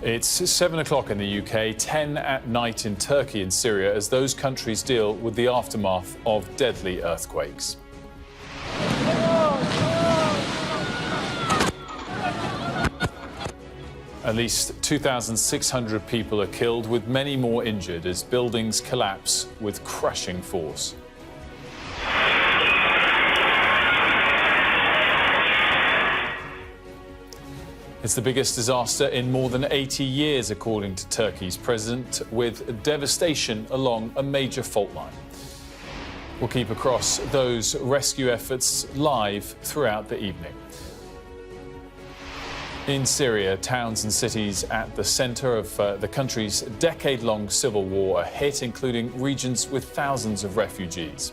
It's 7 o'clock in the UK, 10 at night in Turkey and Syria as those countries deal with the aftermath of deadly earthquakes. At least 2,600 people are killed, with many more injured as buildings collapse with crushing force. It's the biggest disaster in more than 80 years, according to Turkey's president, with devastation along a major fault line. We'll keep across those rescue efforts live throughout the evening. In Syria, towns and cities at the centre of the country's decade-long civil war are hit, including regions with thousands of refugees.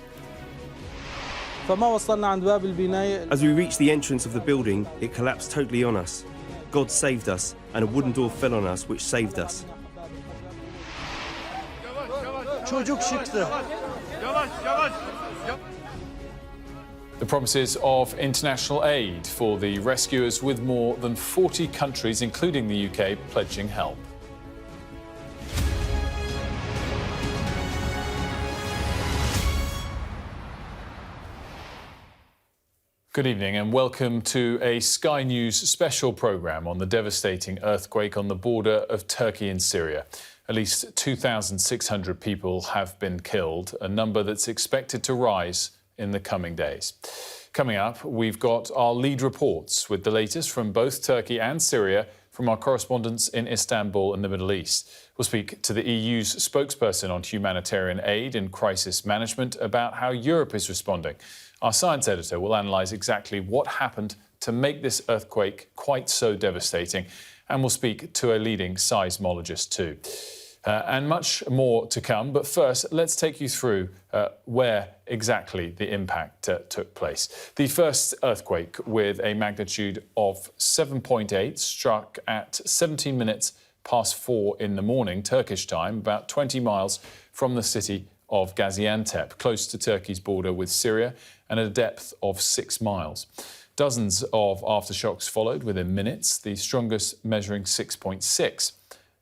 As we reached the entrance of the building, it collapsed totally on us. God saved us, and a wooden door fell on us, which saved us. The promises of international aid for the rescuers, with more than 40 countries, including the UK, pledging help. Good evening and welcome to a Sky News special programme on the devastating earthquake on the border of Turkey and Syria. At least 2,600 people have been killed, a number that's expected to rise in the coming days. Coming up, we've got our lead reports with the latest from both Turkey and Syria from our correspondents in Istanbul and the Middle East. We'll speak to the EU's spokesperson on humanitarian aid and crisis management about how Europe is responding. Our science editor will analyse exactly what happened to make this earthquake quite so devastating, and we'll speak to a leading seismologist too. And much more to come, but first let's take you through where exactly the impact took place. The first earthquake, with a magnitude of 7.8, struck at 17 minutes past 4 in the morning, Turkish time, about 20 miles from the city of Gaziantep, close to Turkey's border with Syria and at a depth of 6 miles. Dozens of aftershocks followed within minutes, the strongest measuring 6.6.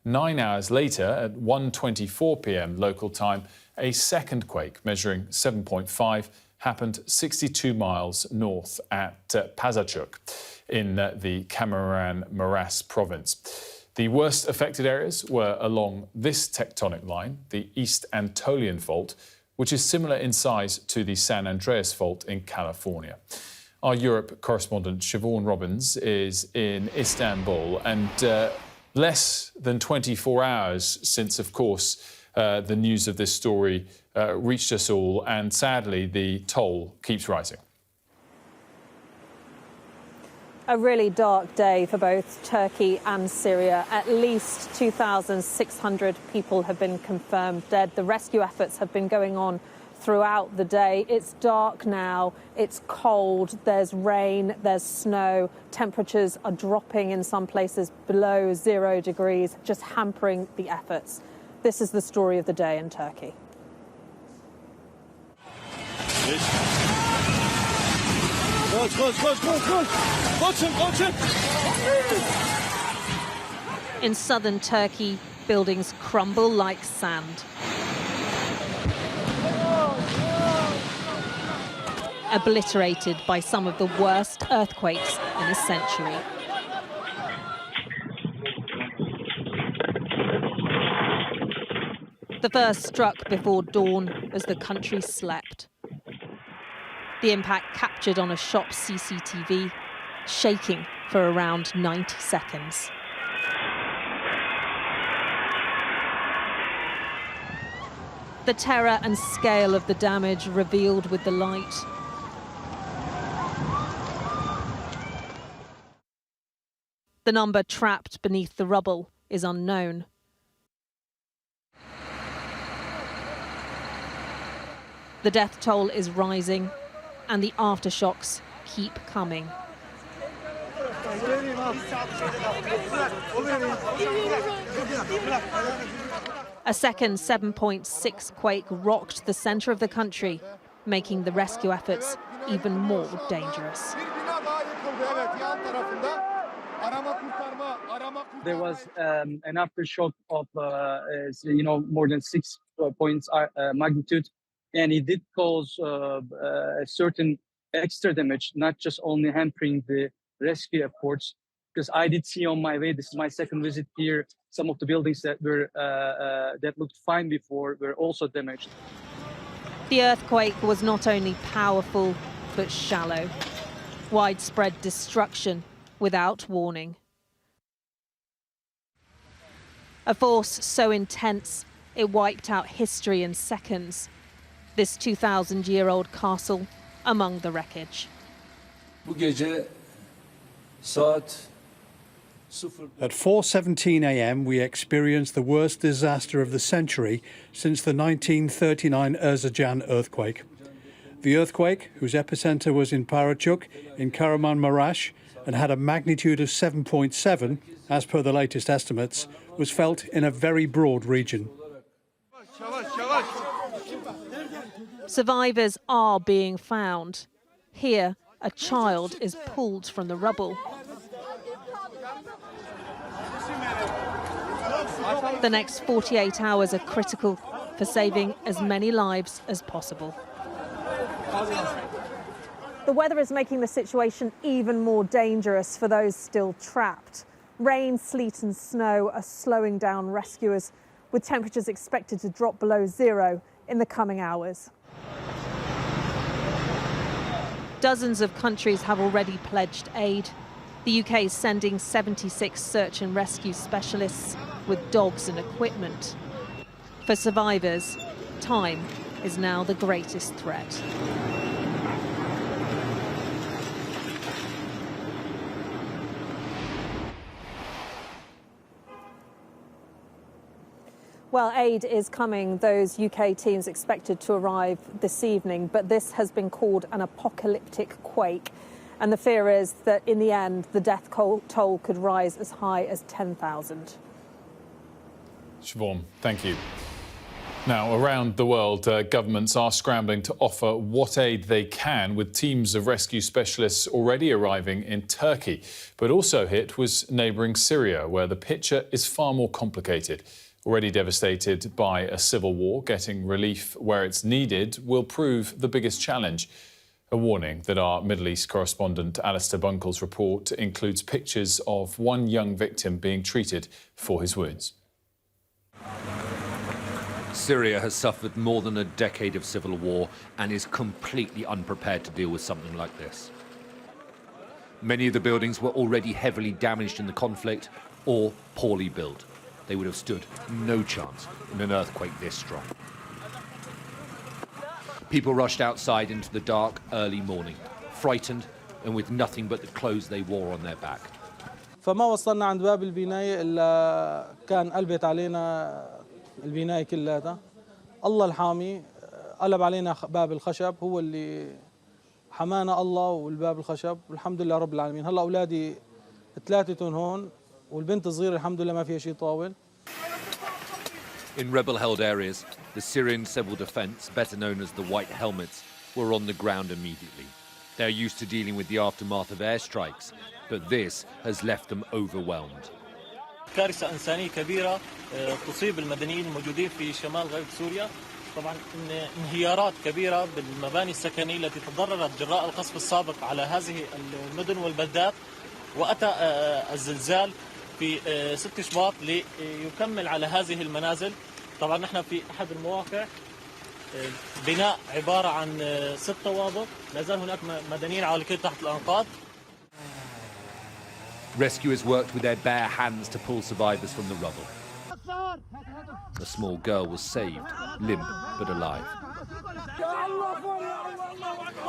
9 hours later, at 1:24 p.m. local time, a second quake measuring 7.5 happened 62 miles north at Pazarchuk in the Kahramanmaraş province. The worst affected areas were along this tectonic line, the East Anatolian Fault, which is similar in size to the San Andreas Fault in California. Our Europe correspondent Siobhan Robbins is in Istanbul, and less than 24 hours since, of course, the news of this story reached us all, and sadly the toll keeps rising. A really dark day for both Turkey and Syria. At least 2,600 people have been confirmed dead. The rescue efforts have been going on throughout the day. It's dark now, it's cold, there's rain, there's snow. Temperatures are dropping in some places below 0 degrees, just hampering the efforts. This is the story of the day in Turkey. In southern Turkey, buildings crumble like sand. Obliterated by some of the worst earthquakes in a century. The first struck before dawn as the country slept. The impact captured on a shop's CCTV, shaking for around 90 seconds. The terror and scale of the damage revealed with the light. The number trapped beneath the rubble is unknown. The death toll is rising, and the aftershocks keep coming. A second 7.6 quake rocked the center of the country, making the rescue efforts even more dangerous. There was an aftershock of, more than 6 points magnitude, and it did cause a certain extra damage, not just only hampering the rescue efforts. Because I did see on my way, this is my second visit here, some of the buildings that were that looked fine before were also damaged. The earthquake was not only powerful, but shallow. Widespread destruction without warning. A force so intense, it wiped out history in seconds. This 2,000-year-old castle among the wreckage. At 4:17 a.m. we experienced the worst disaster of the century since the 1939 Erzincan earthquake. The earthquake, whose epicenter was in Parachuk in Kahramanmaraş and had a magnitude of 7.7, as per the latest estimates, was felt in a very broad region. Survivors are being found. Here, a child is pulled from the rubble. The next 48 hours are critical for saving as many lives as possible. The weather is making the situation even more dangerous for those still trapped. Rain, sleet and snow are slowing down rescuers, with temperatures expected to drop below zero in the coming hours. Dozens of countries have already pledged aid. The UK is sending 76 search and rescue specialists with dogs and equipment. For survivors, time is now the greatest threat. Well, aid is coming. Those UK teams expected to arrive this evening, but this has been called an apocalyptic quake. And the fear is that in the end, the death toll could rise as high as 10,000. Siobhan, thank you. Now, around the world, governments are scrambling to offer what aid they can, with teams of rescue specialists already arriving in Turkey. But also hit was neighbouring Syria, where the picture is far more complicated. Already devastated by a civil war, getting relief where it's needed will prove the biggest challenge. A warning that our Middle East correspondent Alistair Bunkle's report includes pictures of one young victim being treated for his wounds. Syria has suffered more than a decade of civil war and is completely unprepared to deal with something like this. Many of the buildings were already heavily damaged in the conflict or poorly built. They would have stood no chance in an earthquake this strong. People rushed outside into the dark early morning, frightened and with nothing but the clothes they wore on their back. فما وصلنا عند باب البناية إلا كان قلبت علينا البناية كلها. الله الحامي قلب علينا باب الخشب هو اللي حمانا الله والباب الخشب والحمد لله رب العالمين. هلا أولادي ثلاثتهم هون والبنت الصغيرة الحمد لله ما فيها شيء طاول. In rebel-held areas, the Syrian civil defense, better known as the White Helmets, were on the ground immediately. They're used to dealing with the aftermath of airstrikes, but this has left them overwhelmed. كارثة إنسانية كبيرة تصيب المدنيين الموجودين في شمال غرب سوريا. طبعا انهيارات كبيرة بالمباني السكنية التي تضررت جراء القصف السابق على هذه المدن والبلدات، وأتى الزلزال في 6 شباط ليكمل على هذه المنازل. طبعا نحن في أحد المواقع بناء عبارة عن 6 طوابق، لا زال هناك مدنيين عالقين تحت الأنقاض. Rescuers worked with their bare hands to pull survivors from the rubble. A small girl was saved, limp but alive.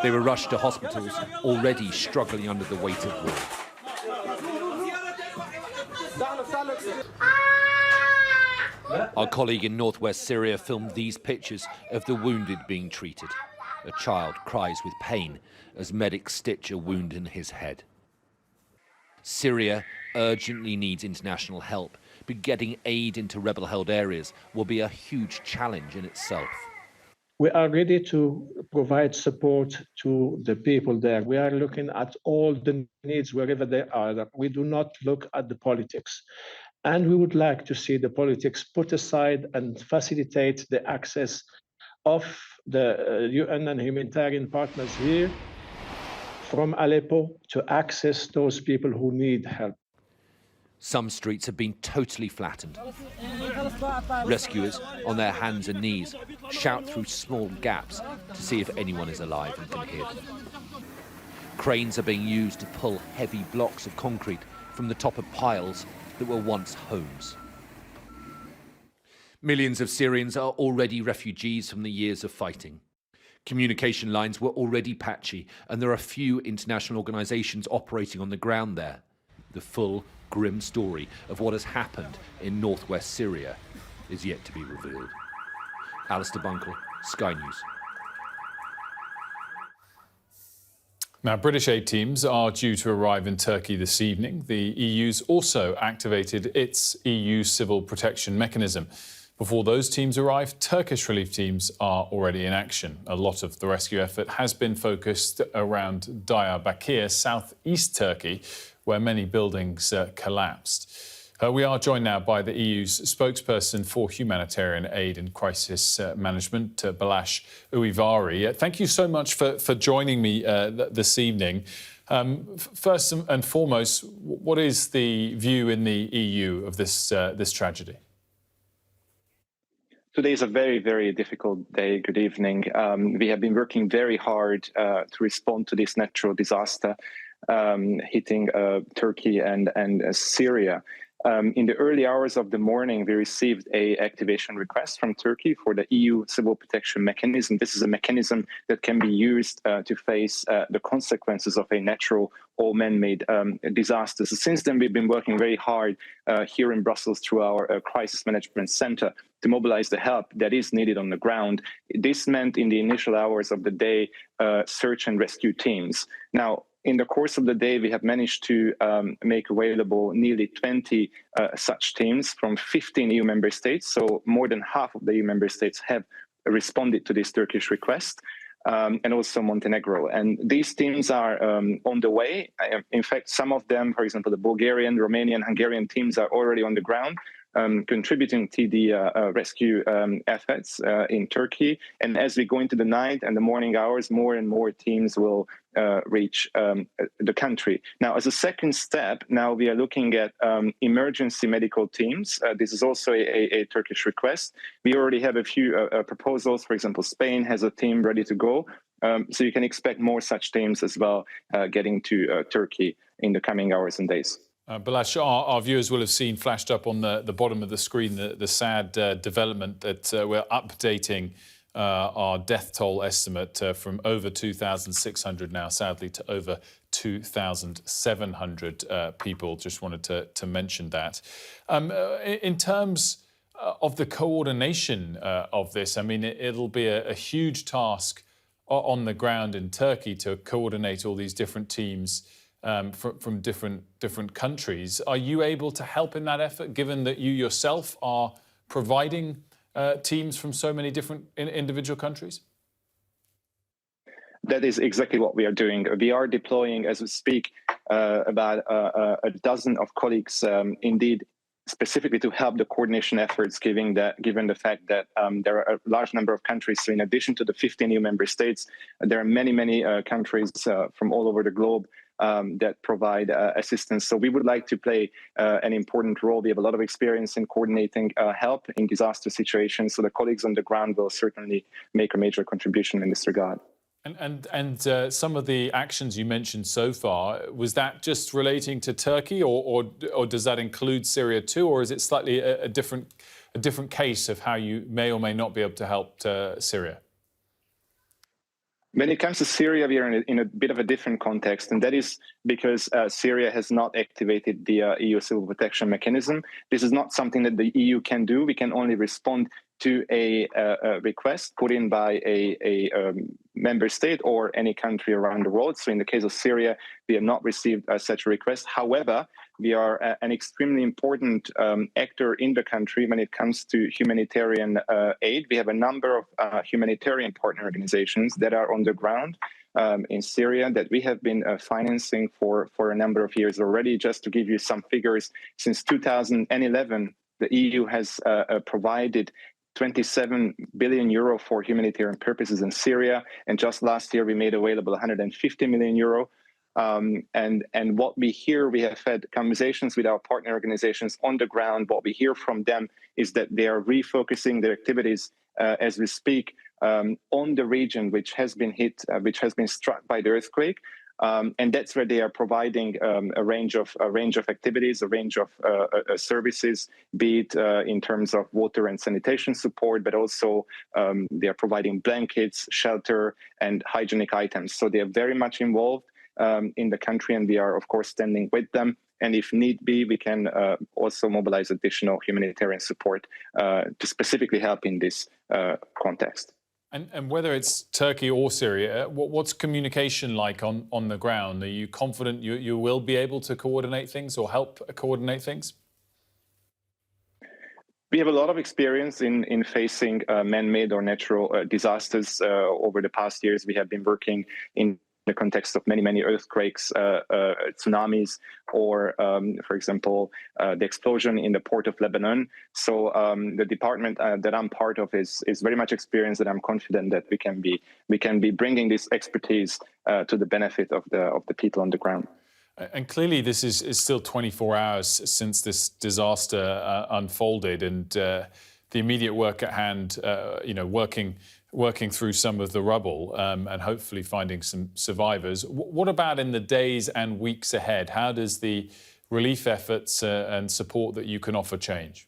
They were rushed to hospitals, already struggling under the weight of war. Our colleague in northwest Syria filmed these pictures of the wounded being treated. A child cries with pain as medics stitch a wound in his head. Syria urgently needs international help, but getting aid into rebel-held areas will be a huge challenge in itself. we are ready to provide support to the people there. We are looking at all the needs wherever they are. We do not look at the politics. And we would like to see the politics put aside and facilitate the access of the UN and humanitarian partners here from Aleppo to access those people who need help. Some streets have been totally flattened. Rescuers, on their hands and knees, shout through small gaps to see if anyone is alive and can hear them. Cranes are being used to pull heavy blocks of concrete from the top of piles that were once homes. Millions of Syrians are already refugees from the years of fighting. Communication lines were already patchy, and there are few international organisations operating on the ground there. The full, grim story of what has happened in northwest Syria is yet to be revealed. Alistair Bunkle, Sky News. Now, British aid teams are due to arrive in Turkey this evening. The EU's also activated its EU Civil Protection Mechanism. Before those teams arrive, Turkish relief teams are already in action. A lot of the rescue effort has been focused around Diyarbakir, southeast Turkey, where many buildings collapsed. We are joined now by the EU's spokesperson for humanitarian aid and crisis management, Balázs Ujvári. Thank you so much for joining me this evening. First and foremost, what is the view in the EU of this tragedy? Today is a very, very difficult day. Good evening. We have been working very hard to respond to this natural disaster hitting Turkey and Syria. In the early hours of the morning, we received an activation request from Turkey for the EU Civil Protection Mechanism. This is a mechanism that can be used to face the consequences of a natural or man-made disaster. So since then, we've been working very hard here in Brussels through our Crisis Management Center to mobilize the help that is needed on the ground. This meant in the initial hours of the day, search and rescue teams. Now, in the course of the day, we have managed to make available nearly 20 such teams from 15 EU member states. So more than half of the EU member states have responded to this Turkish request, and also Montenegro. And these teams are on the way. In fact, some of them, for example, the Bulgarian, Romanian, Hungarian teams are already on the ground, contributing to the rescue efforts in Turkey. And as we go into the night and the morning hours, more and more teams will reach the country. Now, as a second step, now we are looking at emergency medical teams. This is also a Turkish request. We already have a few proposals. For example, Spain has a team ready to go. So you can expect more such teams as well getting to Turkey in the coming hours and days. Balázs, our viewers will have seen flashed up on the bottom of the screen the sad development that we're updating our death toll estimate from over 2,600 now, sadly, to over 2,700 people. Just wanted to mention that. In terms of the coordination of this, I mean, it'll be a huge task on the ground in Turkey to coordinate all these different teams from different countries. Are you able to help in that effort, given that you yourself are providing teams from so many different individual countries? That is exactly what we are doing. We are deploying, as we speak, about a dozen of colleagues, indeed, specifically to help the coordination efforts, given the fact that there are a large number of countries. So in addition to the 15 EU member states, there are many countries from all over the globe that provide assistance. So we would like to play an important role. We have a lot of experience in coordinating help in disaster situations. So the colleagues on the ground will certainly make a major contribution in this regard. And some of the actions you mentioned so far, was that just relating to Turkey, or does that include Syria too, or is it slightly a different case of how you may or may not be able to help Syria? When it comes to Syria, we are in a bit of a different context, and that is because Syria has not activated the EU Civil Protection Mechanism. This is not something that the EU can do. We can only respond to a request put in by a member state or any country around the world. So in the case of Syria, we have not received such a request. However, we are an extremely important actor in the country when it comes to humanitarian aid. We have a number of humanitarian partner organizations that are on the ground in Syria that we have been financing for a number of years already. Just to give you some figures, since 2011, the EU has provided 27 billion euro for humanitarian purposes in Syria. And just last year, we made available 150 million euro. And what we hear, we have had conversations with our partner organizations on the ground. What we hear from them is that they are refocusing their activities as we speak on the region which has been hit, which has been struck by the earthquake. And that's where they are providing a range of activities, a range of services, be it in terms of water and sanitation support, but also they are providing blankets, shelter, and hygienic items. So they are very much involved in the country, and we are, of course, standing with them. And if need be, we can also mobilize additional humanitarian support to specifically help in this context. And whether it's Turkey or Syria, what's communication like on the ground? Are you confident you will be able to coordinate things or help coordinate things? We have a lot of experience in facing man-made or natural disasters. Over the past years, we have been working in the context of many earthquakes, tsunamis, or, for example, the explosion in the port of Lebanon. So the department that I'm part of is very much experienced, and I'm confident that we can be bringing this expertise to the benefit of the people on the ground. And clearly, this is still 24 hours since this disaster unfolded, and the immediate work at hand, working through some of the rubble and hopefully finding some survivors. What about in the days and weeks ahead? How does the relief efforts and support that you can offer change?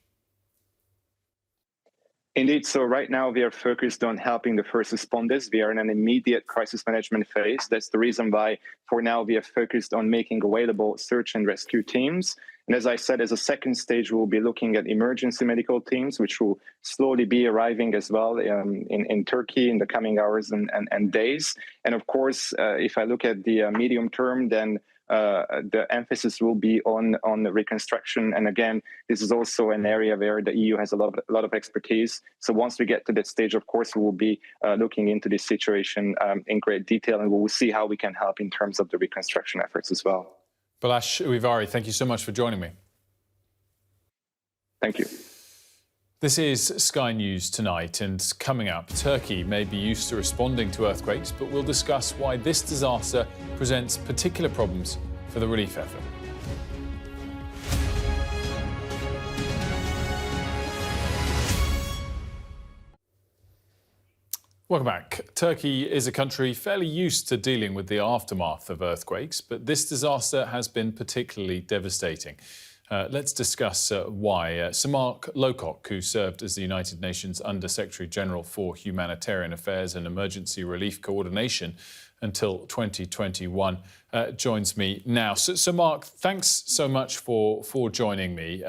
Indeed. So right now we are focused on helping the first responders. We are in an immediate crisis management phase. That's the reason why, for now, we are focused on making available search and rescue teams. And as I said, as a second stage, we'll be looking at emergency medical teams, which will slowly be arriving as well in Turkey in the coming hours and days. And of course, if I look at the medium term, then the emphasis will be on the reconstruction. And again, this is also an area where the EU has a lot of expertise. So once we get to that stage, of course, we will be looking into this situation in great detail, and we will see how we can help in terms of the reconstruction efforts as well. Balázs Ujvari, thank you so much for joining me. Thank you. This is Sky News Tonight, and coming up, Turkey may be used to responding to earthquakes, but we'll discuss why this disaster presents particular problems for the relief effort. Welcome back. Turkey is a country fairly used to dealing with the aftermath of earthquakes, but this disaster has been particularly devastating. Let's discuss why. Sir Mark Lowcock, who served as the United Nations Under-Secretary General for Humanitarian Affairs and Emergency Relief Coordination until 2021, joins me now. So Mark, thanks so much for joining me.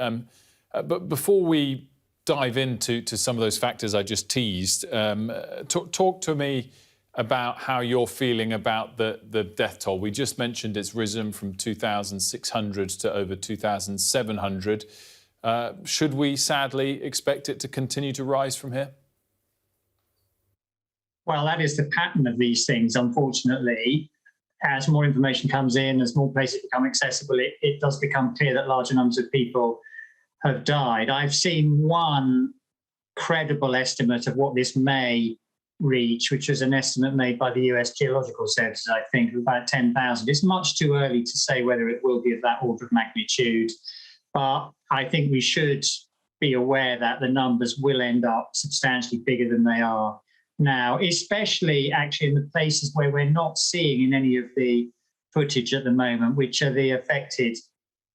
But before we dive into some of those factors I just teased, talk to me about how you're feeling about the death toll. We just mentioned it's risen from 2,600 to over 2,700. Should we sadly expect it to continue to rise from here? Well, that is the pattern of these things, unfortunately. As more information comes in, as more places become accessible, it does become clear that larger numbers of people have died. I've seen one credible estimate of what this may reach, which was an estimate made by the US Geological Service, I think, of about 10,000. It's much too early to say whether it will be of that order of magnitude, but I think we should be aware that the numbers will end up substantially bigger than they are now, especially actually in the places where we're not seeing in any of the footage at the moment, which are the affected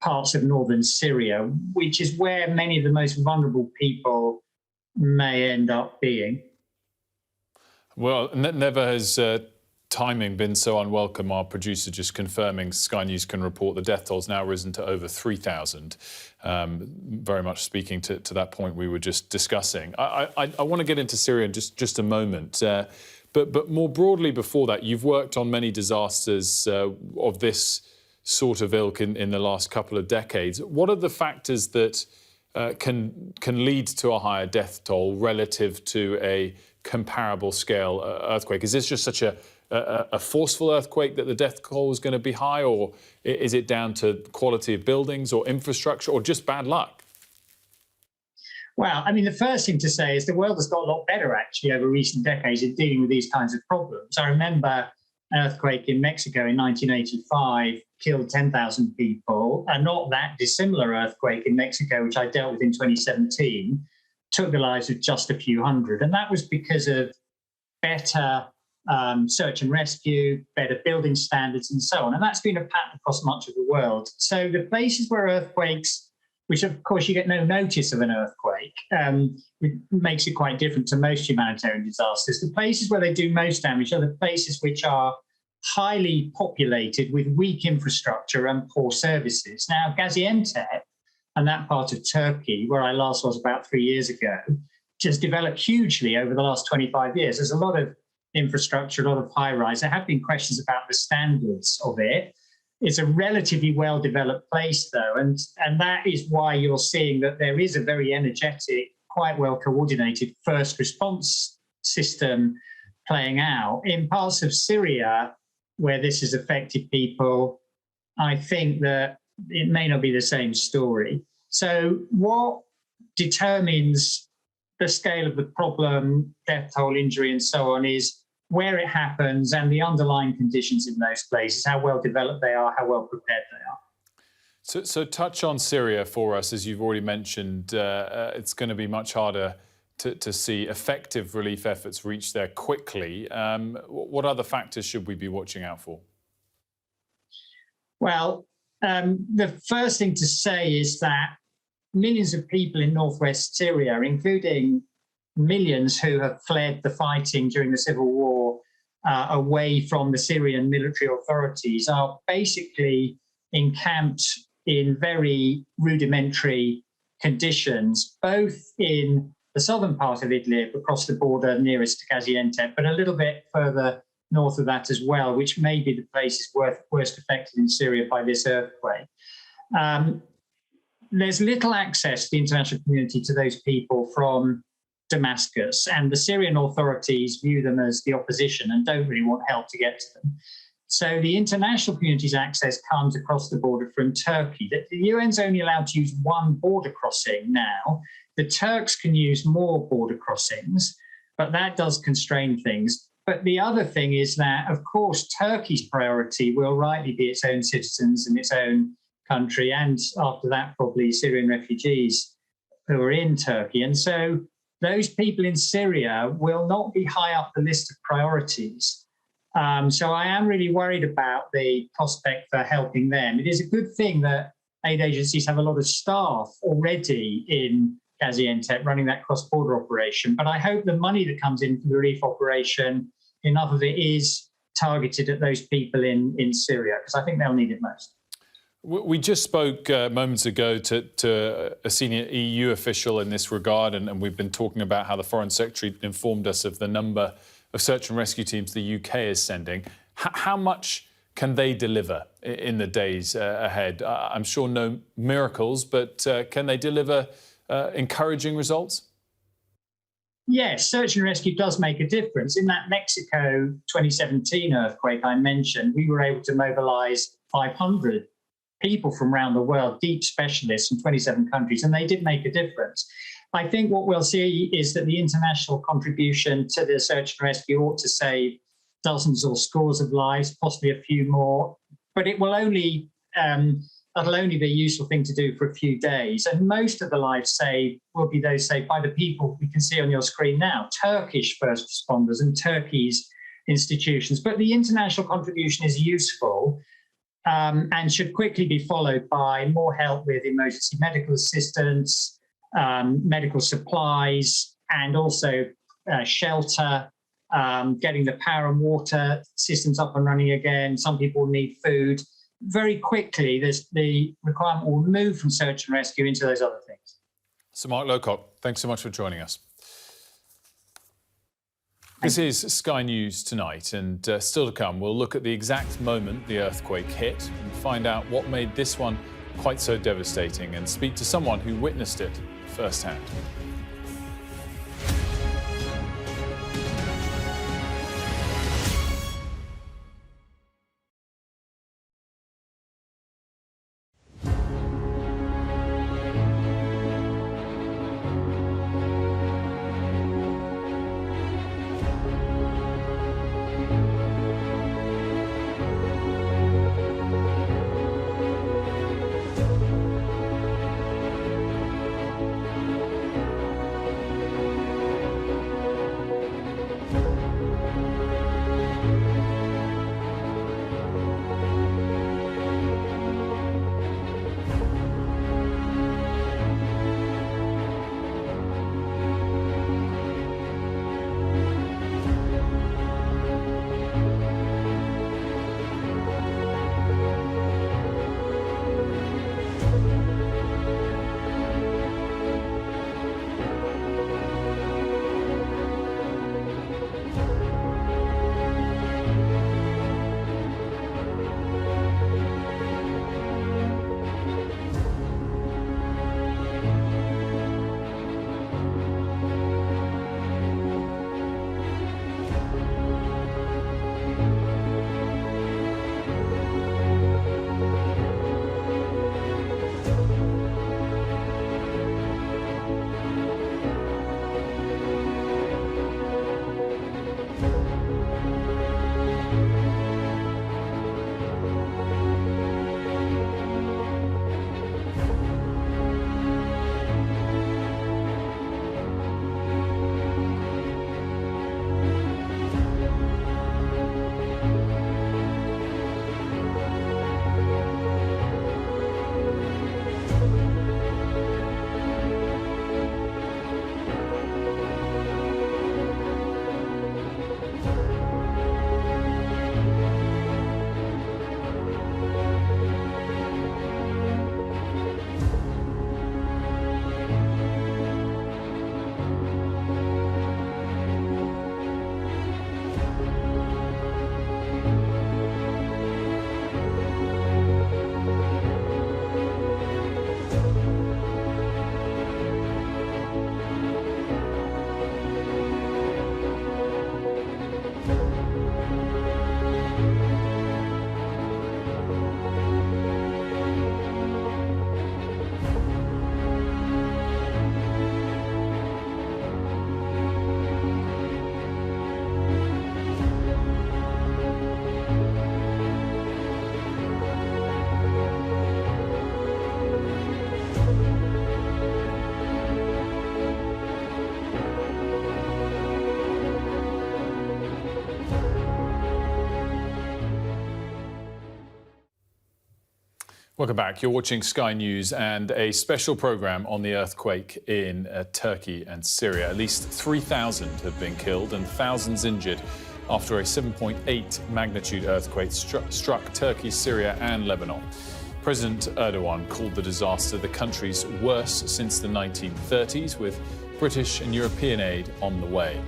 parts of northern Syria, which is where many of the most vulnerable people may end up being. Well, never has timing been so unwelcome? Our producer just confirming Sky News can report the death toll's now risen to over 3,000. Very much speaking to that point we were just discussing. I want to get into Syria in just a moment. But more broadly before that, you've worked on many disasters of this sort of ilk in the last couple of decades. What are the factors that can lead to a higher death toll relative to a comparable scale earthquake? Is this just such a forceful earthquake that the death toll is going to be high, or is it down to quality of buildings or infrastructure or just bad luck? Well, I mean, the first thing to say is the world has got a lot better, actually, over recent decades in dealing with these kinds of problems. I remember an earthquake in Mexico in 1985 killed 10,000 people. A not that dissimilar earthquake in Mexico, which I dealt with in 2017, took the lives of just a few hundred. And that was because of better search and rescue, better building standards, and so on. And that's been a pattern across much of the world. So the places where earthquakes, which of course you get no notice of an earthquake, it makes it quite different to most humanitarian disasters. The places where they do most damage are the places which are highly populated with weak infrastructure and poor services. Now, Gaziantep and that part of Turkey, where I last was about 3 years ago, just developed hugely over the last 25 years. There's a lot of infrastructure, a lot of high-rise. There have been questions about the standards of it. It's a relatively well-developed place, though, and that is why you're seeing that there is a very energetic, quite well-coordinated first response system playing out. In parts of Syria, where this has affected people, I think that it may not be the same story. So what determines the scale of the problem, death toll, injury, and so on, is where it happens and the underlying conditions in those places, how well developed they are, how well prepared they are. So touch on Syria for us. As you've already mentioned, it's going to be much harder to see effective relief efforts reach there quickly. What other factors should we be watching out for? Well, the first thing to say is that millions of people in northwest Syria, including millions who have fled the fighting during the civil war away from the Syrian military authorities, are basically encamped in very rudimentary conditions, both in the southern part of Idlib, across the border nearest to Gaziantep, but a little bit further north of that as well, which may be the places worst affected in Syria by this earthquake. There's little access to the international community to those people from Damascus, and the Syrian authorities view them as the opposition and don't really want help to get to them. So the international community's access comes across the border from Turkey. The UN's only allowed to use one border crossing now. The Turks can use more border crossings, but that does constrain things. But the other thing is that, of course, Turkey's priority will rightly be its own citizens in its own country, and after that, probably Syrian refugees who are in Turkey. And so those people in Syria will not be high up the list of priorities. So I am really worried about the prospect for helping them. It is a good thing that aid agencies have a lot of staff already in Gaziantep running that cross-border operation, but I hope the money that comes in from the relief operation, enough of it is targeted at those people in Syria, because I think they'll need it most. We just spoke moments ago to a senior EU official in this regard, and we've been talking about how the Foreign Secretary informed us of the number of search and rescue teams the UK is sending. How much can they deliver in the days ahead? I'm sure no miracles, but can they deliver encouraging results? Yes, search and rescue does make a difference. In that Mexico 2017 earthquake I mentioned, we were able to mobilise 500 people from around the world, deep specialists from 27 countries, and they did make a difference. I think what we'll see is that the international contribution to the search and rescue ought to save dozens or scores of lives, possibly a few more, but it will only that'll only be a useful thing to do for a few days. And most of the lives saved will be those saved by the people we can see on your screen now, Turkish first responders and Turkey's institutions. But the international contribution is useful and should quickly be followed by more help with emergency medical assistance, medical supplies, and also shelter getting the power and water systems up and running again. Some people need food. Very quickly, the requirement will move from search and rescue into those other things. So Mark Lowcock, thanks so much for joining us. This is Sky News Tonight, and still to come, we'll look at the exact moment the earthquake hit and find out what made this one quite so devastating and speak to someone who witnessed it firsthand. Welcome back. You're watching Sky News and a special programme on the earthquake in Turkey and Syria. At least 3,000 have been killed and thousands injured after a 7.8 magnitude earthquake struck Turkey, Syria and Lebanon. President Erdogan called the disaster the country's worst since the 1930s, with British and European aid on the way.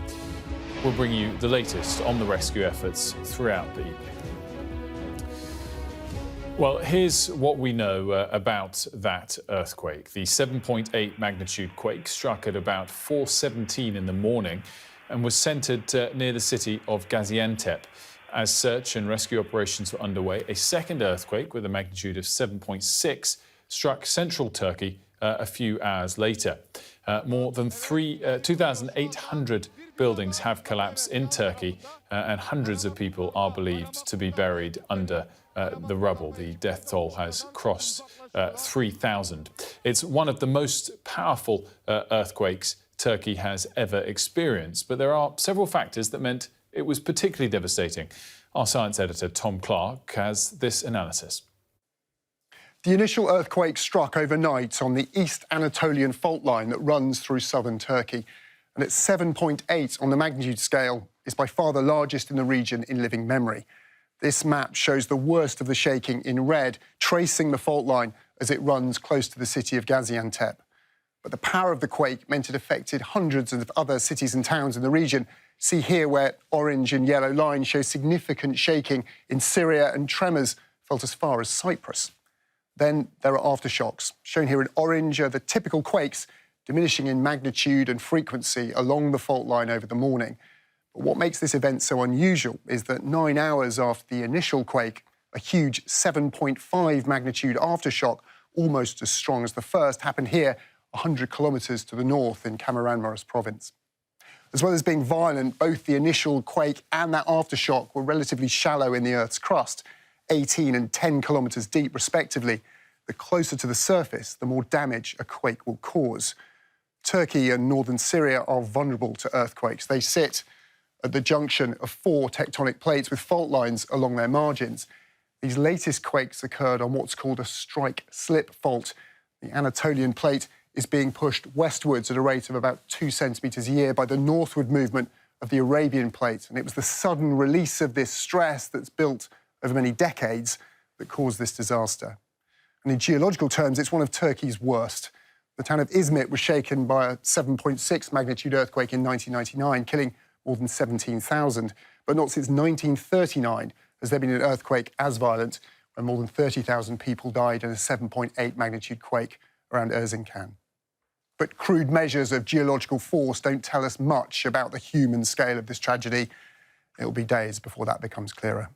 We'll bring you the latest on the rescue efforts throughout the evening. Well, here's what we know about that earthquake. The 7.8 magnitude quake struck at about 4:17 in the morning and was centred near the city of Gaziantep. As search and rescue operations were underway, a second earthquake with a magnitude of 7.6 struck central Turkey a few hours later. More than 2,800 buildings have collapsed in Turkey and hundreds of people are believed to be buried under the rubble. The death toll has crossed 3,000. It's one of the most powerful earthquakes Turkey has ever experienced, but there are several factors that meant it was particularly devastating. Our science editor, Tom Clark, has this analysis. The initial earthquake struck overnight on the East Anatolian fault line that runs through southern Turkey, and at 7.8 on the magnitude scale, is by far the largest in the region in living memory. This map shows the worst of the shaking in red, tracing the fault line as it runs close to the city of Gaziantep. But the power of the quake meant it affected hundreds of other cities and towns in the region. See here where orange and yellow lines show significant shaking in Syria, and tremors felt as far as Cyprus. Then there are aftershocks. Shown here in orange are the typical quakes, diminishing in magnitude and frequency along the fault line over the morning. But what makes this event so unusual is that 9 hours after the initial quake, a huge 7.5 magnitude aftershock, almost as strong as the first, happened here 100 kilometres to the north in Kahramanmaraş province. As well as being violent, both the initial quake and that aftershock were relatively shallow in the Earth's crust, 18 and 10 kilometres deep respectively. The closer to the surface, the more damage a quake will cause. Turkey and northern Syria are vulnerable to earthquakes. They sit at the junction of 4 tectonic plates with fault lines along their margins. These latest quakes occurred on what's called a strike-slip fault. The Anatolian plate is being pushed westwards at a rate of about 2 centimetres a year by the northward movement of the Arabian plate. And it was the sudden release of this stress that's built over many decades that caused this disaster. And in geological terms, it's one of Turkey's worst. The town of Izmit was shaken by a 7.6 magnitude earthquake in 1999, killing more than 17,000. But not since 1939 has there been an earthquake as violent, when more than 30,000 people died in a 7.8 magnitude quake around Erzincan. But crude measures of geological force don't tell us much about the human scale of this tragedy. It will be days before that becomes clearer.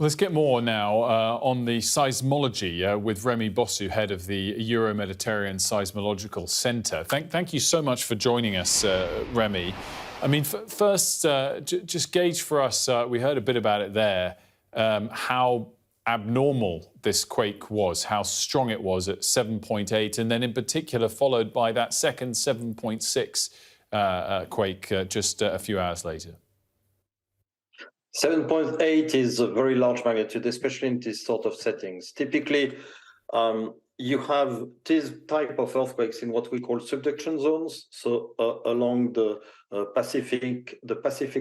Let's get more now on the seismology with Remy Bossu, head of the Euro-Mediterranean Seismological Centre. Thank you so much for joining us, Remy. I mean, first, just gauge for us, we heard a bit about it there, how abnormal this quake was, how strong it was at 7.8, and then in particular followed by that second 7.6 quake just a few hours later. 7.8 is a very large magnitude, especially in this sort of settings. Typically, you have this type of earthquakes in what we call subduction zones. So along the Pacific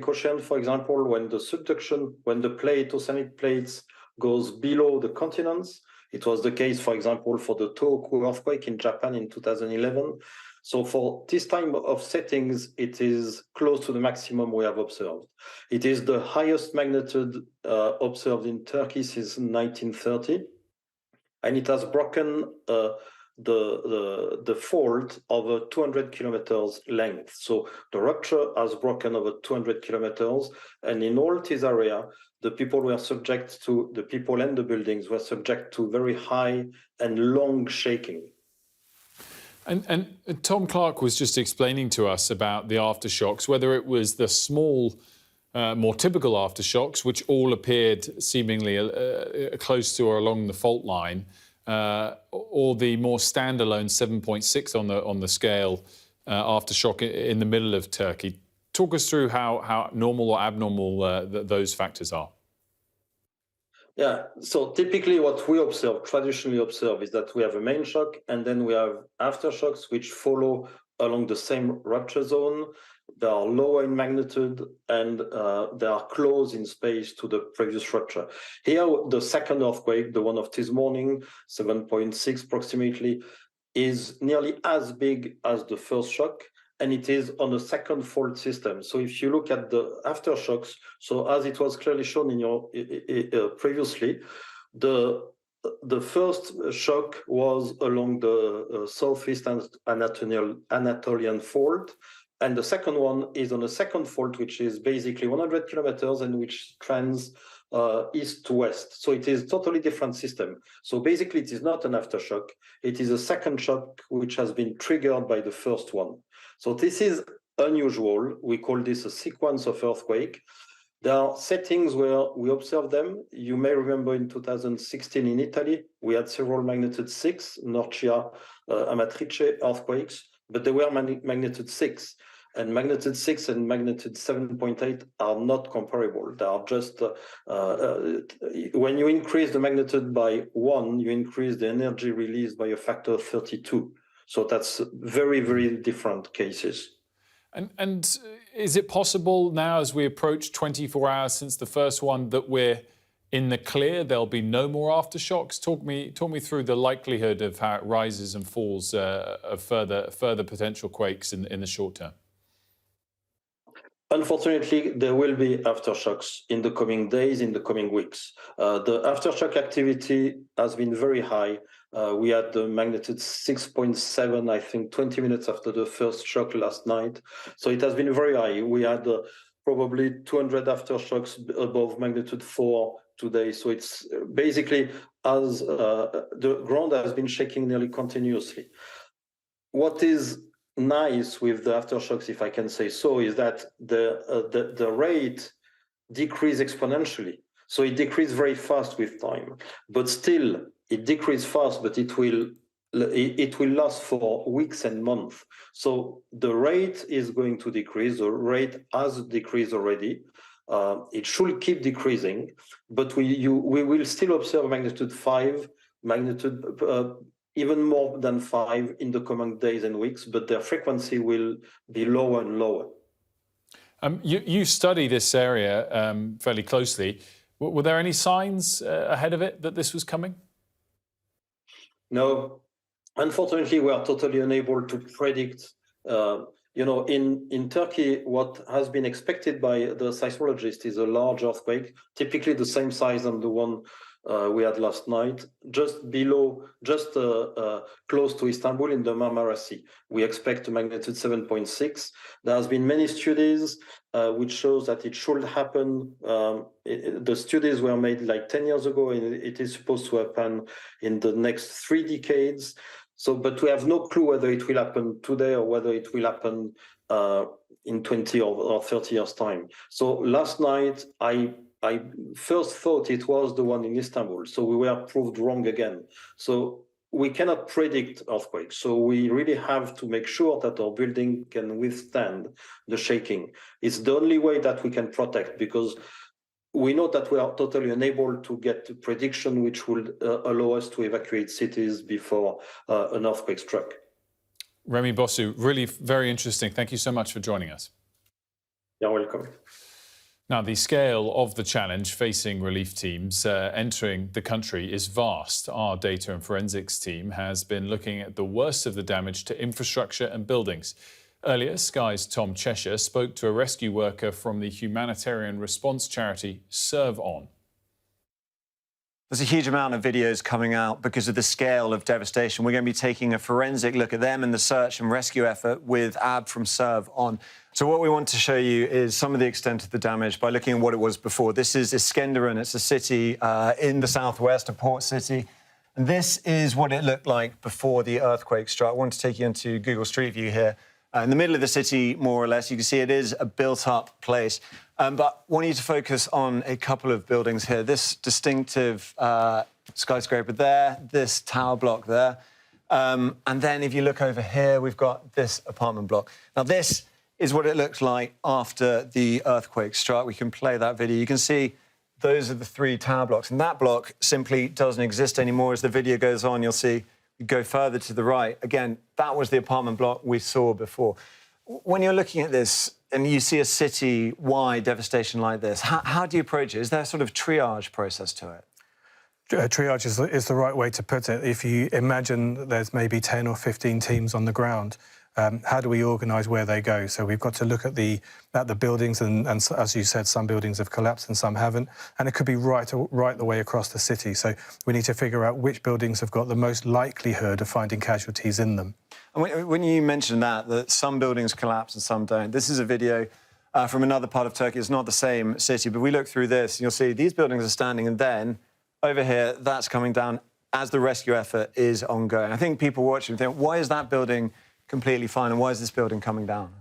Ocean, for example, when the oceanic plates goes below the continents. It was the case, for example, for the Tohoku earthquake in Japan in 2011. So for this type of settings, it is close to the maximum we have observed. It is the highest magnitude observed in Turkey since 1930, and it has broken the fault over 200 kilometers length. So the rupture has broken over 200 kilometers, and in all this area, the people and the buildings were subject to very high and long shaking. And Tom Clark was just explaining to us about the aftershocks, whether it was the small, more typical aftershocks, which all appeared seemingly close to or along the fault line, or the more standalone 7.6 on the scale aftershock in the middle of Turkey. Talk us through how normal or abnormal those factors are. Yeah, so typically what we traditionally observe, is that we have a main shock and then we have aftershocks which follow along the same rupture zone. They are lower in magnitude and they are close in space to the previous rupture. Here, the second earthquake, the one of this morning, 7.6 approximately, is nearly as big as the first shock, and it is on a second fault system. So if you look at the aftershocks, so as it was clearly shown in your previously, the first shock was along the southeast Anatolian fault, and the second one is on a second fault, which is basically 100 kilometers and which trends east to west. So it is a totally different system. So basically it is not an aftershock. It is a second shock which has been triggered by the first one. So this is unusual. We call this a sequence of earthquake. There are settings where we observe them. You may remember in 2016 in Italy, we had several magnitude 6, Norcia, Amatrice earthquakes, but they were magnitude 6. And magnitude 6 and magnitude 7.8 are not comparable. They are just, when you increase the magnitude by 1, you increase the energy released by a factor of 32. So that's very, very different cases. And is it possible now, as we approach 24 hours since the first one, that we're in the clear? There'll be no more aftershocks? Talk me through the likelihood of how it rises and falls of further potential quakes in the short term. Unfortunately, there will be aftershocks in the coming days, in the coming weeks. The aftershock activity has been very high. We had the magnitude 6.7, I think, 20 minutes after the first shock last night. So it has been very high. We had probably 200 aftershocks above magnitude 4 today. So it's basically as the ground has been shaking nearly continuously. What is nice with the aftershocks, if I can say so, is that the rate decreased exponentially. So it decreased very fast with time, but still it decreased fast, but it will last for weeks and months. So the rate is going to decrease. The rate has decreased already. It should keep decreasing, but we will still observe magnitude 5, magnitude even more than 5 in the coming days and weeks, but their frequency will be lower and lower. You study this area fairly closely. Were there any signs ahead of it that this was coming? No. Unfortunately, we are totally unable to predict. In Turkey, what has been expected by the seismologist is a large earthquake, typically the same size than the one we had last night, just close to Istanbul in the Marmara Sea. We expect a magnitude 7.6. There has been many studies which shows that it should happen. The studies were made like 10 years ago, and it is supposed to happen in the next 3 decades. So, but we have no clue whether it will happen today or whether it will happen in 20 or 30 years' time. So last night, I first thought it was the one in Istanbul. So we were proved wrong again. So we cannot predict earthquakes. So we really have to make sure that our building can withstand the shaking. It's the only way that we can protect, because we know that we are totally unable to get a prediction which would allow us to evacuate cities before an earthquake struck. Remy Bossu, really very interesting. Thank you so much for joining us. You're welcome. Now, the scale of the challenge facing relief teams entering the country is vast. Our data and forensics team has been looking at the worst of the damage to infrastructure and buildings. Earlier, Sky's Tom Cheshire spoke to a rescue worker from the humanitarian response charity Serve On. There's a huge amount of videos coming out because of the scale of devastation. We're going to be taking a forensic look at them and the search and rescue effort with Ab from Serve On. So what we want to show you is some of the extent of the damage by looking at what it was before. This is Iskenderun. It's a city in the southwest, a port city. And this is what it looked like before the earthquake struck. I want to take you into Google Street View here. In the middle of the city, more or less, you can see it is a built-up place. But I want you to focus on a couple of buildings here. This distinctive skyscraper there, this tower block there. And then if you look over here, we've got this apartment block. Now, this is what it looked like after the earthquake struck. We can play that video. You can see those are the 3 tower blocks. And that block simply doesn't exist anymore. As the video goes on, you'll see you go further to the right. Again, that was the apartment block we saw before. When you're looking at this and you see a city-wide devastation like this, how do you approach it? Is there a sort of triage process to it? Triage is the right way to put it. If you imagine that there's maybe 10 or 15 teams on the ground, how do we organise where they go? So we've got to look at the buildings, and as you said, some buildings have collapsed and some haven't, and it could be right the way across the city. So we need to figure out which buildings have got the most likelihood of finding casualties in them. And when you mentioned that some buildings collapse and some don't, this is a video from another part of Turkey. It's not the same city, but we look through this and you'll see these buildings are standing, and then over here, that's coming down as the rescue effort is ongoing. I think people watching think, why is that building completely fine, and why is this building coming down?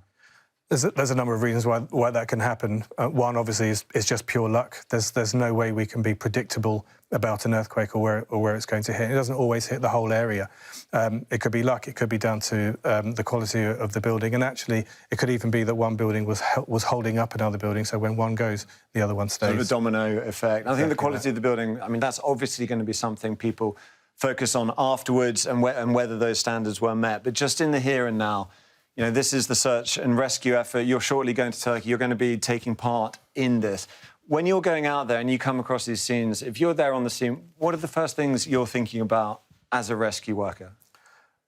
There's a number of reasons why that can happen. One, obviously, is just pure luck. There's no way we can be predictable about an earthquake or where it's going to hit. It doesn't always hit the whole area. It could be luck. It could be down to the quality of the building, and actually, it could even be that one building was holding up another building. So when one goes, the other one stays. Sort of a domino effect. I think the quality of the building. I mean, that's obviously going to be something people focus on afterwards, and whether those standards were met. But just in the here and now, You know, this is the search and rescue effort. You're shortly going to Turkey. You're going to be taking part in this. When you're going out there and you come across these scenes, if you're there on the scene, what are the first things you're thinking about as a rescue worker?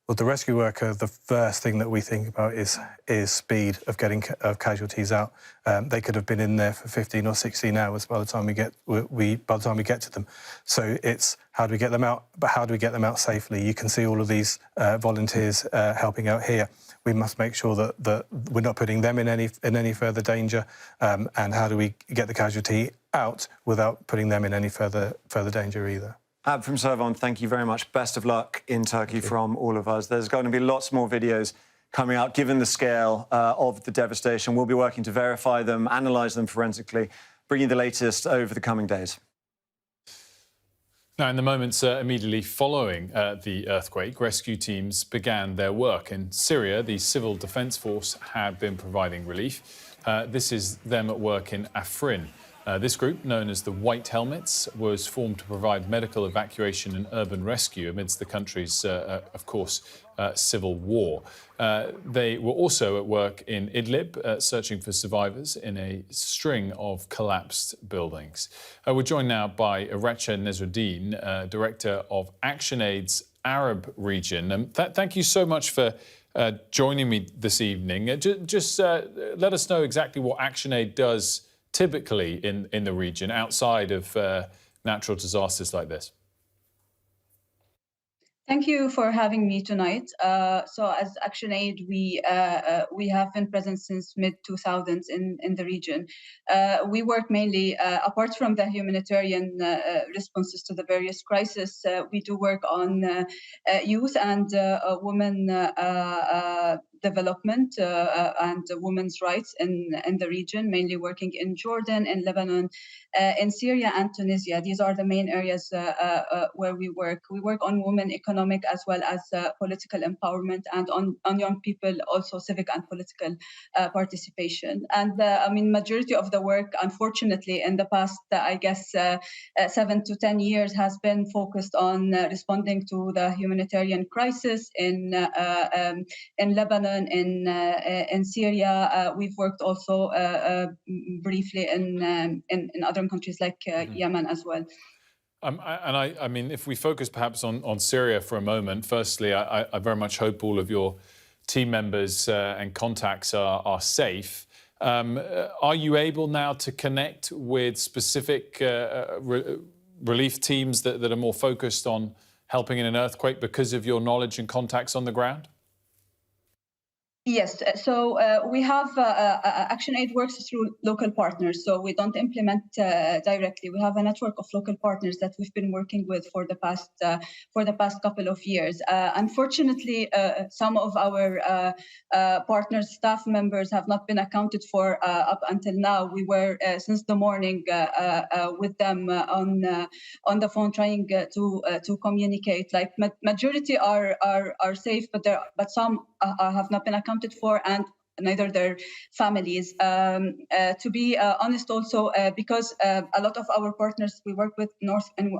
Well, the rescue worker, the first thing that we think about is speed of getting casualties out. They could have been in there for 15 or 16 hours by the time we get to them. So it's how do we get them out, but how do we get them out safely? You can see all of these volunteers helping out here. We must make sure that we're not putting them in any further danger. And how do we get the casualty out without putting them in any further danger either? Ab from Servon, thank you very much. Best of luck in Turkey from all of us. There's going to be lots more videos coming out, given the scale of the devastation. We'll be working to verify them, analyse them forensically, bring you the latest over the coming days. Now, in the moments immediately following the earthquake, rescue teams began their work. In Syria, the Civil Defence Force had been providing relief. This is them at work in Afrin. This group, known as the White Helmets, was formed to provide medical evacuation and urban rescue amidst the country's, of course, civil war. They were also at work in Idlib, searching for survivors in a string of collapsed buildings. We're joined now by Aracha Nesruddin, Director of ActionAid's Arab region. Thank you so much for joining me this evening. Just let us know exactly what ActionAid does typically in the region outside of natural disasters like this. Thank you for having me tonight. So as ActionAid, we have been present since mid-2000s in the region. We work mainly, apart from the humanitarian responses to the various crises, we do work on youth and women development and women's rights in the region, mainly working in Jordan, in Lebanon, in Syria and Tunisia. These are the main areas where we work. We work on women economic as well as political empowerment, and on young people, also civic and political participation. And I mean, majority of the work, unfortunately, in the past, I guess, 7 to 10 years has been focused on responding to the humanitarian crisis in Lebanon, in Syria. We've worked also briefly in other countries like Yemen as well. I mean, if we focus perhaps on Syria for a moment, firstly, I very much hope all of your team members and contacts are safe. Are you able now to connect with specific relief teams that are more focused on helping in an earthquake because of your knowledge and contacts on the ground? Yes, so we have ActionAid works through local partners, so we don't implement directly. We have a network of local partners that we've been working with for the past couple of years. Unfortunately, some of our partners, staff members, have not been accounted for up until now. We were since the morning with them on the phone, trying to communicate. Like majority are safe, but some have not been accounted for, and neither their families. To be honest, also because a lot of our partners we work with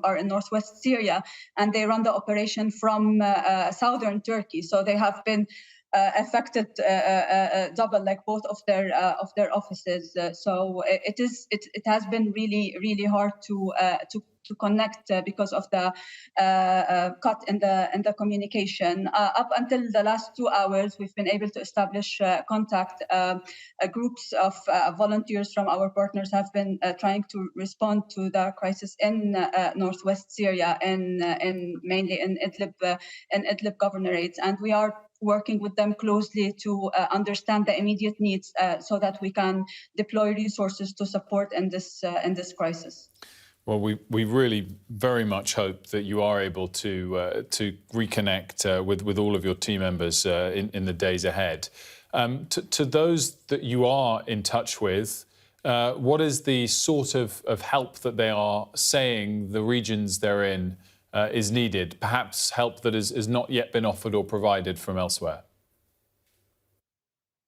are in northwest Syria, and they run the operation from southern Turkey, so they have been affected double, like both of their offices. So it has been really hard to connect because of the cut in the communication. Up until the last 2 hours, we've been able to establish contact. Groups of volunteers from our partners have been trying to respond to the crisis in northwest Syria, and mainly in Idlib governorates, and we are working with them closely to understand the immediate needs so that we can deploy resources to support in this crisis. Well, we really very much hope that you are able to reconnect with all of your team members in the days ahead. To those that you are in touch with, what is the sort of help that they are saying the regions they're in is needed? Perhaps help that has not yet been offered or provided from elsewhere?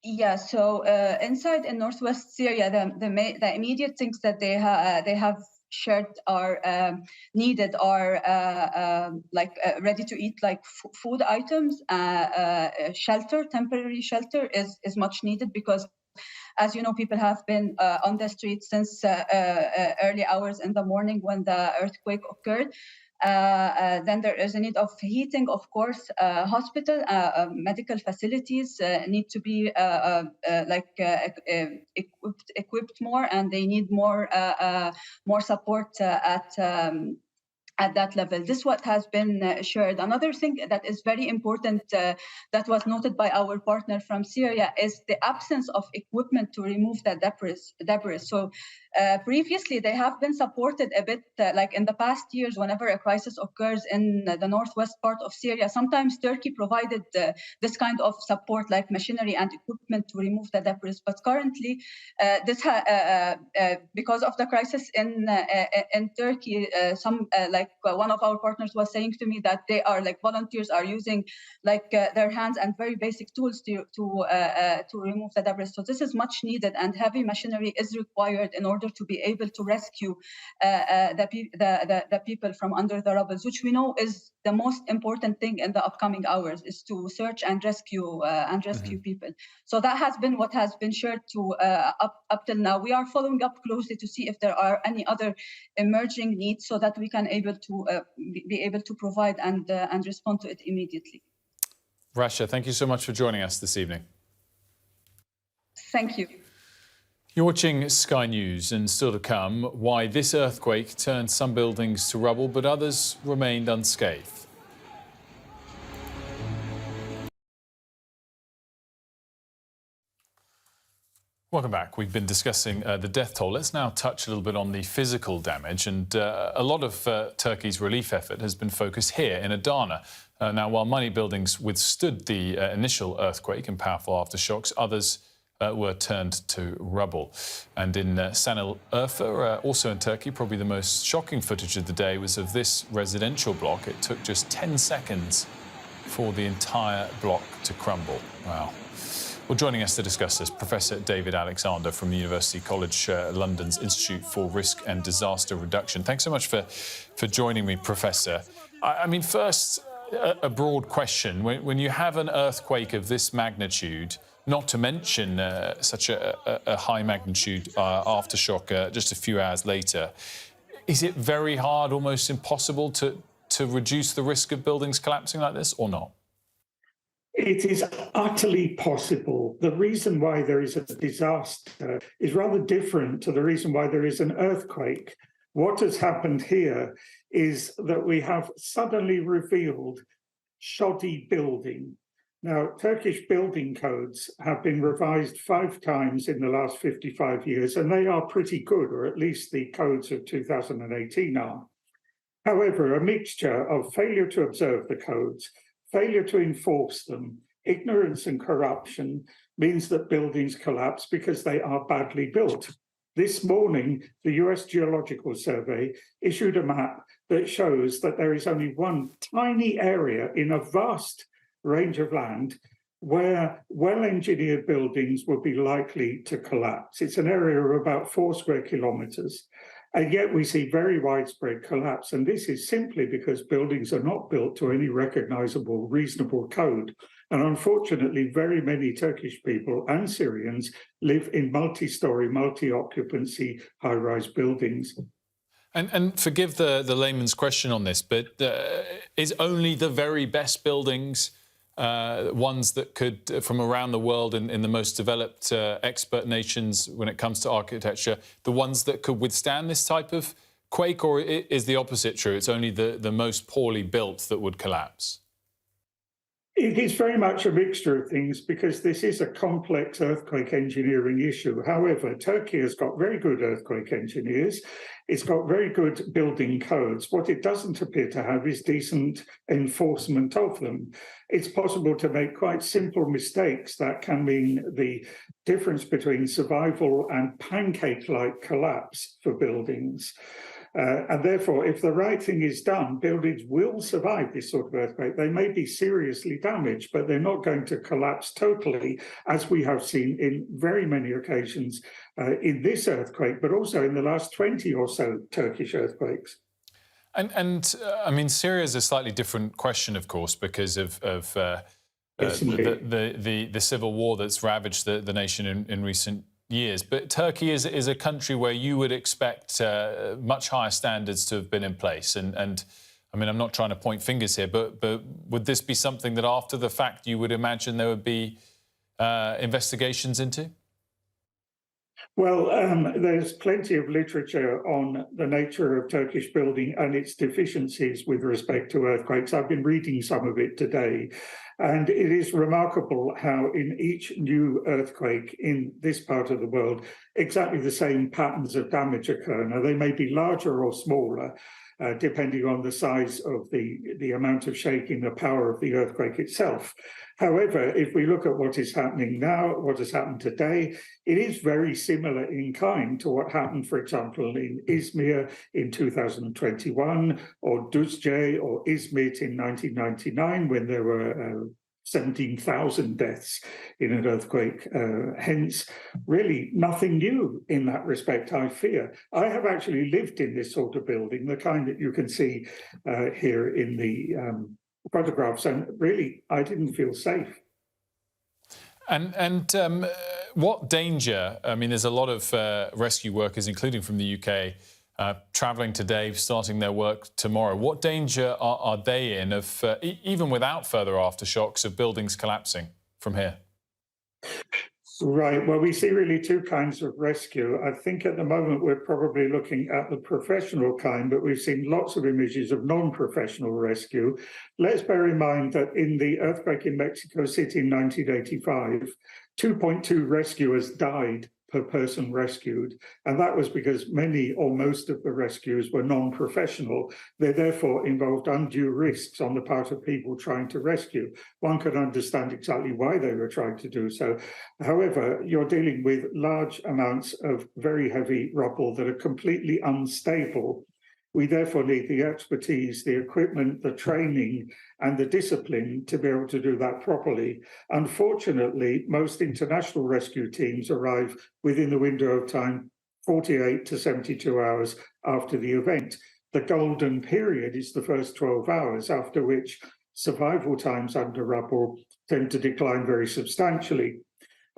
Yeah, so inside in northwest Syria, the immediate things that they have shared are needed are ready to eat, like food items. Shelter, temporary shelter is much needed, because as you know, people have been on the streets since early hours in the morning when the earthquake occurred. Then there is a need of heating, of course. Hospital, medical facilities need to be equipped more, and they need more support at that level. This is what has been shared. Another thing that is very important that was noted by our partner from Syria is the absence of equipment to remove the debris. So previously they have been supported a bit, like in the past years, whenever a crisis occurs in the northwest part of Syria, sometimes Turkey provided this kind of support, like machinery and equipment to remove the debris. But currently, because of the crisis in Turkey, one of our partners was saying to me that they are volunteers are using their hands and very basic tools to remove the debris. So this is much needed, and heavy machinery is required in order to be able to rescue the people from under the rubble, which we know is the most important thing in the upcoming hours, is to search and rescue people. So that has been what has been shared to up till now. We are following up closely to see if there are any other emerging needs, so that we can be able to provide and respond to it immediately. Rasha, thank you so much for joining us this evening. Thank you. You're watching Sky News, and still to come, why this earthquake turned some buildings to rubble, but others remained unscathed. Welcome back. We've been discussing the death toll. Let's now touch a little bit on the physical damage. And a lot of Turkey's relief effort has been focused here in Adana. Now, while many buildings withstood the initial earthquake and powerful aftershocks, others were turned to rubble. And in Sanil-Urfa, also in Turkey, probably the most shocking footage of the day was of this residential block. It took just 10 seconds for the entire block to crumble. Wow. Well, joining us to discuss this, Professor David Alexander from the University College London's Institute for Risk and Disaster Reduction. Thanks so much for joining me, Professor. I mean, first, a broad question. When you have an earthquake of this magnitude, not to mention such a high magnitude aftershock just a few hours later, is it very hard, almost impossible to reduce the risk of buildings collapsing like this, or not? It is utterly possible. The reason why there is a disaster is rather different to the reason why there is an earthquake. What has happened here is that we have suddenly revealed shoddy building. Now, Turkish building codes have been revised 5 times in the last 55 years, and they are pretty good, or at least the codes of 2018 are. However, a mixture of failure to observe the codes, failure to enforce them, ignorance and corruption means that buildings collapse because they are badly built. This morning, the US Geological Survey issued a map that shows that there is only one tiny area in a vast range of land where well-engineered buildings would be likely to collapse. It's an area of about 4 square kilometers. And yet we see very widespread collapse. And this is simply because buildings are not built to any recognizable, reasonable code. And unfortunately, very many Turkish people and Syrians live in multi-story, multi-occupancy, high-rise buildings. And forgive the layman's question on this, but is only the very best buildings ones that could, from around the world in the most developed expert nations when it comes to architecture, the ones that could withstand this type of quake, or is the opposite true? It's only the most poorly built that would collapse? It is very much a mixture of things because this is a complex earthquake engineering issue. However, Turkey has got very good earthquake engineers. It's got very good building codes. What it doesn't appear to have is decent enforcement of them. It's possible to make quite simple mistakes that can mean the difference between survival and pancake-like collapse for buildings. And therefore, if the right thing is done, buildings will survive this sort of earthquake. They may be seriously damaged, but they're not going to collapse totally, as we have seen in very many occasions in this earthquake, but also in the last 20 or so Turkish earthquakes. And I mean, Syria is a slightly different question, of course, because of the civil war that's ravaged the nation in recent years. But Turkey is a country where you would expect much higher standards to have been in place. And I mean, I'm not trying to point fingers here, but would this be something that after the fact you would imagine there would be investigations into? Well, there's plenty of literature on the nature of Turkish building and its deficiencies with respect to earthquakes. I've been reading some of it today, and it is remarkable how in each new earthquake in this part of the world, exactly the same patterns of damage occur. Now, they may be larger or smaller, depending on the size of the amount of shaking, the power of the earthquake itself. However, if we look at what is happening now, what has happened today, it is very similar in kind to what happened, for example, in Izmir in 2021, or Düzce or Izmit in 1999, when there were 17,000 deaths in an earthquake. Hence, really nothing new in that respect, I fear. I have actually lived in this sort of building, the kind that you can see here in the photographs, and really, I didn't feel safe. And what danger? I mean, there's a lot of rescue workers, including from the UK, travelling today, starting their work tomorrow. What danger are they in of, even without further aftershocks, of buildings collapsing from here? Right. Well, we see really two kinds of rescue. I think at the moment we're probably looking at the professional kind, but we've seen lots of images of non-professional rescue. Let's bear in mind that in the earthquake in Mexico City in 1985, 2.2 rescuers died per person rescued. And that was because many or most of the rescues were non-professional. They therefore involved undue risks on the part of people trying to rescue. One could understand exactly why they were trying to do so. However, you're dealing with large amounts of very heavy rubble that are completely unstable. We therefore need the expertise, the equipment, the training, and the discipline to be able to do that properly. Unfortunately, most international rescue teams arrive within the window of time 48 to 72 hours after the event. The golden period is the first 12 hours, after which survival times under rubble tend to decline very substantially.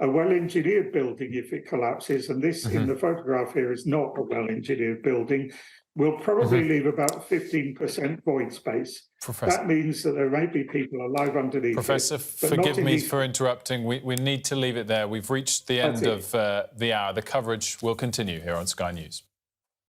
A well-engineered building, if it collapses, and this in the photograph here is not a well-engineered building, will probably leave about 15% void space. Professor. That means that there may be people alive underneath. Professor, forgive me for interrupting. We need to leave it there. We've reached the end of the hour. The coverage will continue here on Sky News.